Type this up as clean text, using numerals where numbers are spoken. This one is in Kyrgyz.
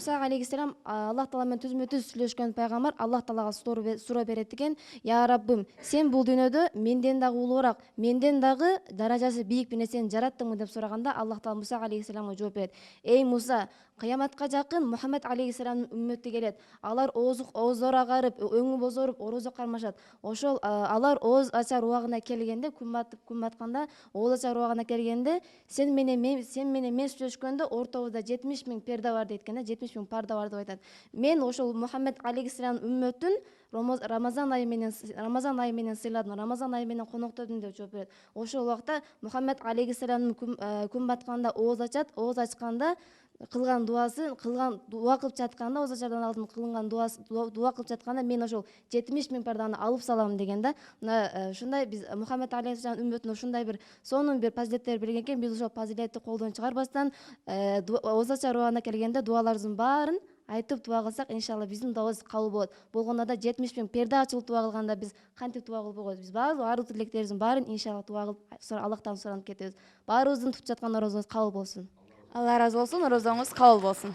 Муса алейхиссалам Аллах Таала менен түзмө-түз сүйлөшкөн пайгамбар Аллах Таалага суроо берет экен: "Я Раббым, сен бул дүйнөдө менден дагы улуураак, менден дагы даражасы бийик бир нерсени жараттыңбы?" деп сураганда Аллах Таала Муса алейхиссаламга жооп берет: "Эй Муса, кыяматка жакын Мухаммед алейхиссаламдын үммөтү келет. Алар ооздору агарып, өңү бозоруп, орозо кармашат. Ошол алар ооз ачар убагына келгенде, күн батканда ооз ачар убагына келгенде, сен менен мен сүйлөшкөндө ортобузда 70.000 перде бар дейт экен да, 70.000 парда бар деп айтат. Мен ошол Мухаммед алейхиссаламдын үммөтүн Рамазан айы менен сыйладым, Рамазан айы менен коноктордум" деп жооп берет. Ошол убакта Мухаммед алейхиссалам күн батканда ооз ачат, ооз ачканда кылган дуасы, дуа кылып жатканда, ооз ачардан алдын кылынган дуа кылып жатканда мен ошол 70.000 парданы алып салам деген да. Мына ушундай биз Мухаммед алейхиссалам үммөтүнө ушундай бир сонун бир фазилеттер берген экен. Биз ошол фазилетти колдон чыгарбастан, ооз ачар убагына келгенде дуаларыбыздын баарын айтып дуа кылсак, иншалла биздин дуабыз кабыл болот. Болгондо да 70.000 перде ачылып дуа кылганда биз кантип дуа кылып койбойбуз? Биз баардык тилектерибиздин баарын иншалла дуа кылып Аллахтан суранып кетебиз. Баарыбыздын тутуп жаткан орозобуз кабыл болсун. Алла ыраазы болсун, орозоңуз кабыл болсун.